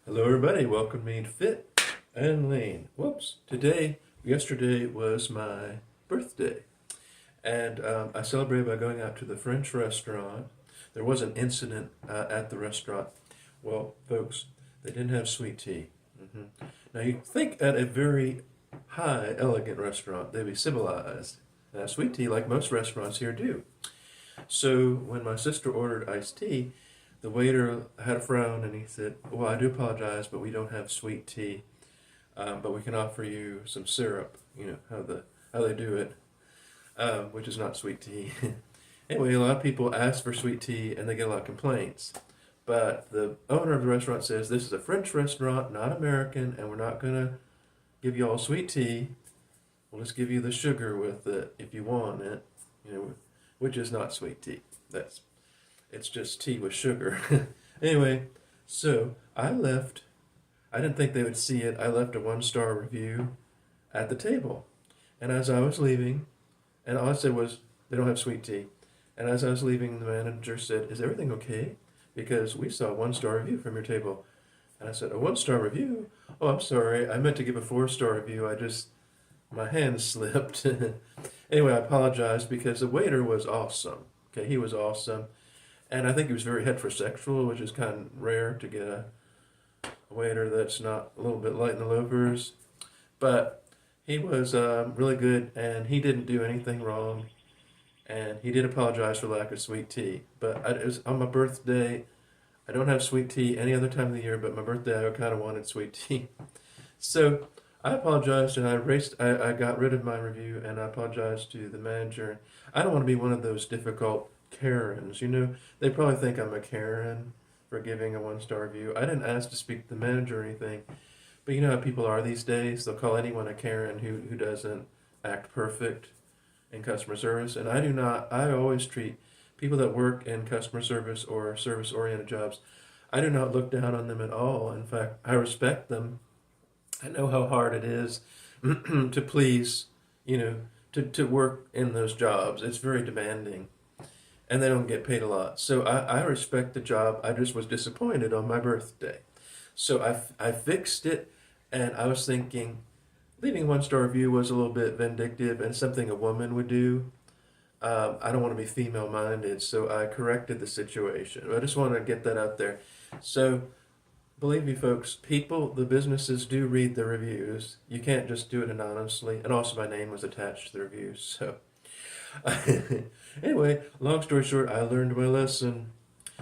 Hello everybody, welcome to Mean Fit and Lean. Yesterday was my birthday, and I celebrated by going out to the French restaurant. There was an incident at the restaurant. Well, folks, they didn't have sweet tea. Now you'd think at a very high, elegant restaurant, they'd be civilized and have sweet tea like most restaurants here do. So when my sister ordered iced tea, the waiter had a frown and he said, "Well, I do apologize, but we don't have sweet tea, but we can offer you some syrup. You know how they do it, which is not sweet tea." Anyway, a lot of people ask for sweet tea and they get a lot of complaints. But the owner of the restaurant says this is a French restaurant, not American, and we're not gonna give you all sweet tea. We'll just give you the sugar with it if you want it, which is not sweet tea. It's just tea with sugar. Anyway, so I left. I didn't think they would see it. I left a 1-star review at the table. And as I was leaving, and all I said was, they don't have sweet tea. And as I was leaving, the manager said, "Is everything okay? Because we saw a 1-star review from your table." And I said, "A 1-star review? Oh, I'm sorry. I meant to give a 4-star review. My hand slipped." Anyway, I apologized because the waiter was awesome. Okay, he was awesome. And I think he was very heterosexual, which is kind of rare to get a waiter that's not a little bit light in the loafers. But he was really good, and he didn't do anything wrong. And he did apologize for lack of sweet tea. But it was on my birthday. I don't have sweet tea any other time of the year, but my birthday I kind of wanted sweet tea. So I apologized, and I got rid of my review, and I apologized to the manager. I don't want to be one of those difficult Karens. They probably think I'm a Karen for giving a 1-star review. I didn't ask to speak to the manager or anything, but you know how people are these days. They'll call anyone a Karen who doesn't act perfect in customer service, and I do not. I always treat people that work in customer service or service-oriented jobs, I do not look down on them at all. In fact, I respect them. I know how hard it is to please, to work in those jobs. It's very demanding, and they don't get paid a lot. So I respect the job. I just was disappointed on my birthday. So I fixed it, and I was thinking leaving a 1-star review was a little bit vindictive and something a woman would do. I don't want to be female-minded, so I corrected the situation. I just want to get that out there. So believe me, folks, the businesses do read the reviews. You can't just do it anonymously. And also my name was attached to the reviews, so... Anyway, long story short, I learned my lesson.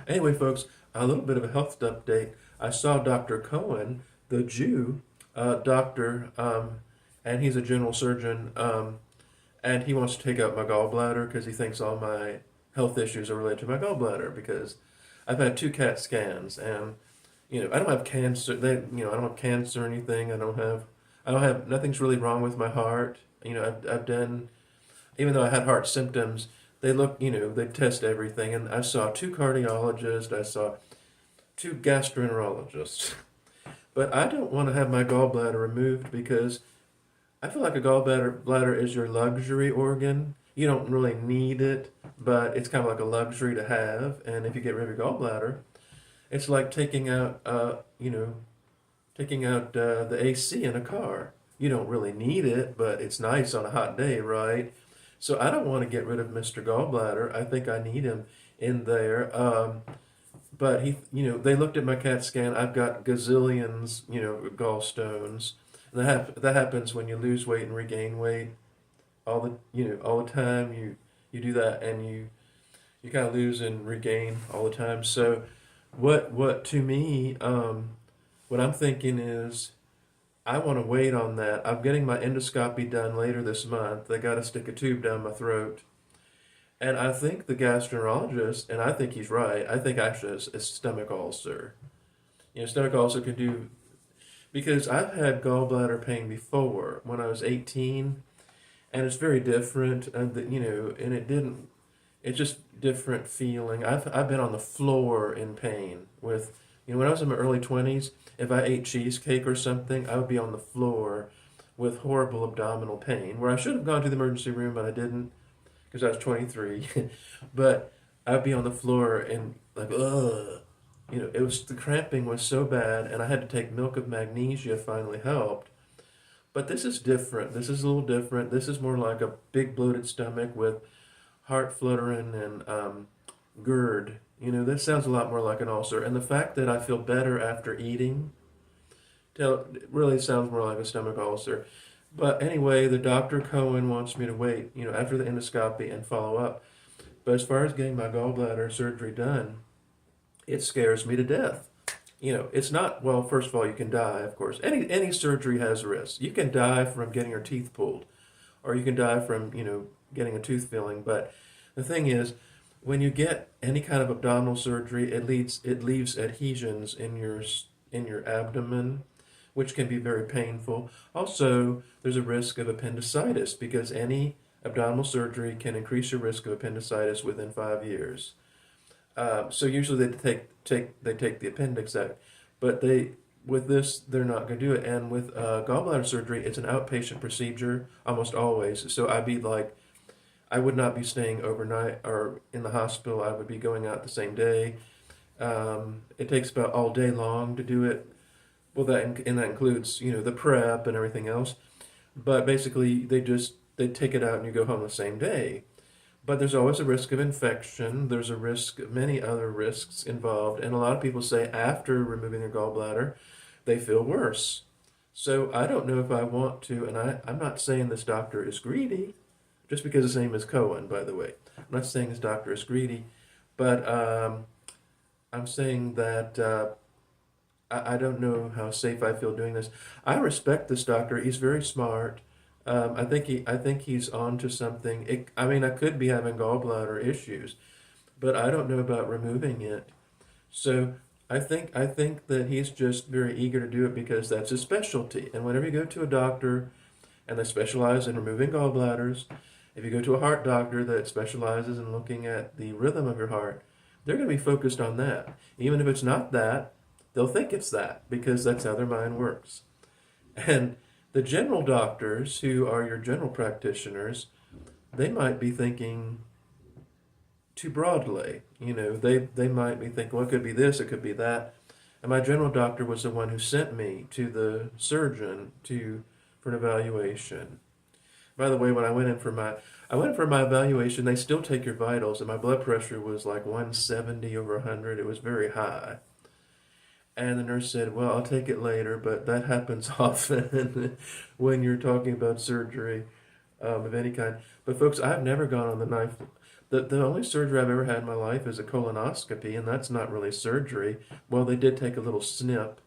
Anyway, folks, a little bit of a health update. I saw Dr. Cohen, the Jew doctor, and he's a general surgeon, and he wants to take out my gallbladder because he thinks all my health issues are related to my gallbladder, because I've had 2 CAT scans, and I don't have cancer. I don't have cancer or anything. I don't have nothing's really wrong with my heart. I've done. Even though I had heart symptoms, they they test everything. And I saw 2 cardiologists, I saw 2 gastroenterologists. But I don't want to have my gallbladder removed because I feel like a gallbladder is your luxury organ. You don't really need it, but it's kind of like a luxury to have. And if you get rid of your gallbladder, it's like taking out the AC in a car. You don't really need it, but it's nice on a hot day, right? So I don't want to get rid of Mr. Gallbladder. I think I need him in there. But they looked at my CAT scan. I've got gazillions, gallstones. And that happens when you lose weight and regain weight. All the time you do that, and you kind of lose and regain all the time. So what to me, what I'm thinking is, I want to wait on that. I'm getting my endoscopy done later this month. They got to stick a tube down my throat. And I think the gastroenterologist, and I think he's right, I think actually it's a stomach ulcer. Stomach ulcer can do, because I've had gallbladder pain before when I was 18, and it's very different, and it's just different feeling. I've been on the floor in pain with, when I was in my early 20s, if I ate cheesecake or something, I would be on the floor with horrible abdominal pain, where I should have gone to the emergency room, but I didn't because I was 23. But I'd be on the floor and like, ugh, it was, the cramping was so bad, and I had to take milk of magnesia finally helped. But this is different. This is a little different. This is more like a big bloated stomach with heart fluttering and GERD. This sounds a lot more like an ulcer. And the fact that I feel better after eating it really sounds more like a stomach ulcer. But anyway, the Dr. Cohen wants me to wait, after the endoscopy and follow up. But as far as getting my gallbladder surgery done, it scares me to death. It's not, well, first of all, you can die, of course. Any surgery has risks. You can die from getting your teeth pulled, or you can die from, getting a tooth filling. But the thing is, when you get any kind of abdominal surgery, it leaves adhesions in your abdomen, which can be very painful. Also, there's a risk of appendicitis because any abdominal surgery can increase your risk of appendicitis within 5 years. So usually they take the appendix out, but with this they're not going to do it. And with gallbladder surgery, it's an outpatient procedure almost always. So I would not be staying overnight or in the hospital. I would be going out the same day. It takes about all day long to do it. Well, that includes the prep and everything else. But basically, they take it out and you go home the same day. But there's always a risk of infection. There's a risk, many other risks involved. And a lot of people say after removing their gallbladder, they feel worse. So I don't know if I want to, and I'm not saying this doctor is greedy, just because his name is Cohen, by the way. I'm not saying this doctor is greedy, but I'm saying that I don't know how safe I feel doing this. I respect this doctor. He's very smart. I think he's on to something. I could be having gallbladder issues, but I don't know about removing it. So I think that he's just very eager to do it because that's his specialty. And whenever you go to a doctor and they specialize in removing gallbladders, if you go to a heart doctor that specializes in looking at the rhythm of your heart, they're going to be focused on that. Even if it's not that, they'll think it's that because that's how their mind works. And the general doctors, who are your general practitioners, they might be thinking too broadly. They might be thinking, well, it could be this, it could be that. And my general doctor was the one who sent me to the surgeon for an evaluation. By the way, when I went in for my evaluation, they still take your vitals, and my blood pressure was like 170 over 100. It was very high. And the nurse said, well, I'll take it later, but that happens often when you're talking about surgery of any kind. But folks, I've never gone on the knife. The only surgery I've ever had in my life is a colonoscopy, and that's not really surgery. Well, they did take a little snip,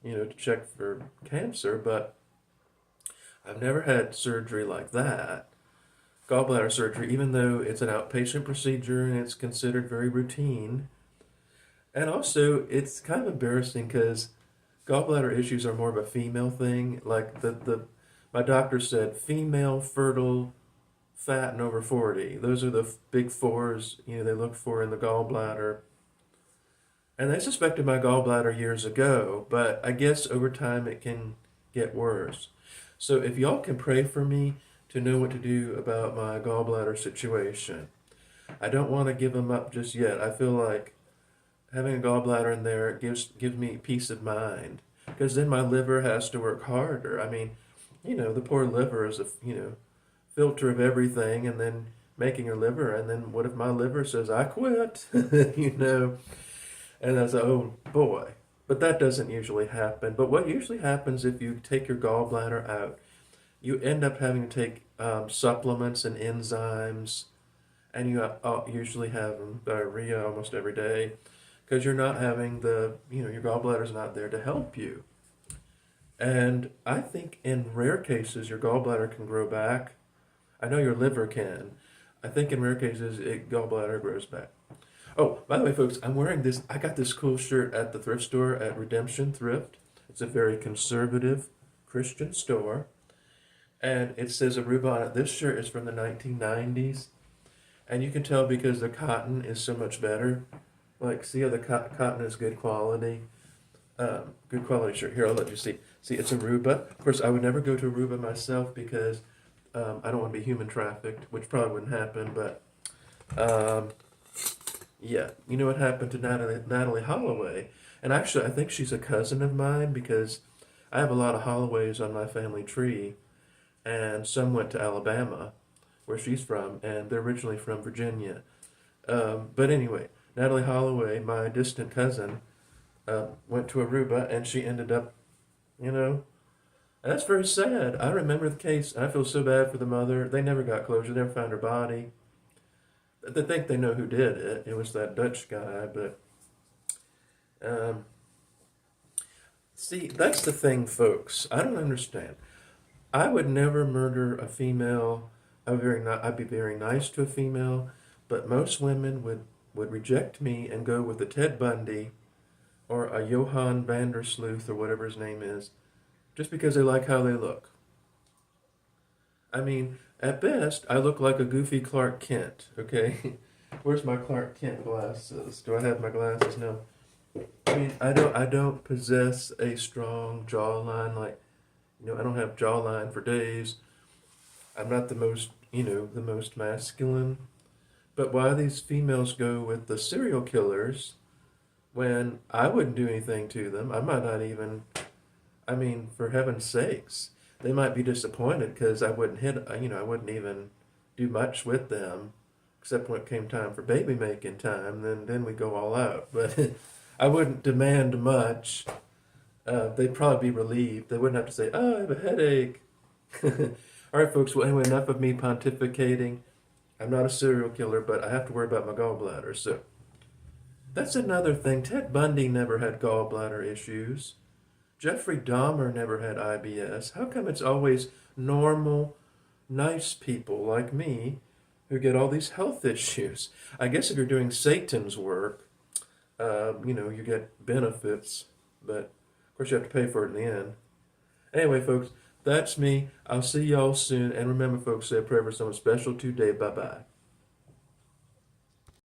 to check for cancer, but I've never had surgery like that. Gallbladder surgery, even though it's an outpatient procedure and it's considered very routine. And also, it's kind of embarrassing because gallbladder issues are more of a female thing. Like my doctor said, female, fertile, fat, and over 40. Those are the big fours, they look for in the gallbladder. And they suspected my gallbladder years ago, but I guess over time it can get worse. So if y'all can pray for me to know what to do about my gallbladder situation. I don't want to give them up just yet. I feel like having a gallbladder in there gives me peace of mind, because then my liver has to work harder. The poor liver is a filter of everything, and then making your liver, and then what if my liver says I quit? And I say, oh boy. But that doesn't usually happen. But what usually happens if you take your gallbladder out, you end up having to take supplements and enzymes, and you usually have diarrhea almost every day, because you're not having your gallbladder's not there to help you. And I think in rare cases, your gallbladder can grow back. I know your liver can. I think in rare cases, gallbladder grows back. Oh, by the way, folks, I'm wearing this. I got this cool shirt at the thrift store at Redemption Thrift. It's a very conservative Christian store. And it says Aruba on it. This shirt is from the 1990s. And you can tell because the cotton is so much better. Like, see how the cotton is good quality? Good quality shirt. Here, I'll let you see. See, it's Aruba. Of course, I would never go to Aruba myself because I don't want to be human trafficked, which probably wouldn't happen. But Yeah, you know what happened to Natalie Holloway? And actually, I think she's a cousin of mine because I have a lot of Holloways on my family tree, and some went to Alabama, where she's from, and they're originally from Virginia. But anyway, Natalie Holloway, my distant cousin, went to Aruba, and she ended up, you know, that's very sad. I remember the case. I feel so bad for the mother. They never got closure. They never found her body. They think they know who did it. It was that Dutch guy, but um, see, that's the thing, folks. I don't understand. I would never murder a female. I'd be very nice to a female, but most women would reject me and go with a Ted Bundy or a Johann Vandersloot or whatever his name is, just because they like how they look. I mean, at best, I look like a goofy Clark Kent, okay? Where's my Clark Kent glasses? Do I have my glasses? No. I mean, I don't possess a strong jawline like, I don't have jawline for days. I'm not the most, the most masculine. But why these females go with the serial killers when I wouldn't do anything to them? I might not even, I mean, for heaven's sakes, they might be disappointed because I wouldn't I wouldn't even do much with them, except when it came time for baby making time. Then we go all out. But I wouldn't demand much. They'd probably be relieved. They wouldn't have to say, "Oh, I have a headache." All right, folks. Well, anyway, enough of me pontificating. I'm not a serial killer, but I have to worry about my gallbladder. So that's another thing. Ted Bundy never had gallbladder issues. Jeffrey Dahmer never had IBS. How come it's always normal, nice people like me who get all these health issues? I guess if you're doing Satan's work, you get benefits, but of course you have to pay for it in the end. Anyway, folks, that's me. I'll see y'all soon. And remember, folks, say a prayer for someone special today. Bye-bye.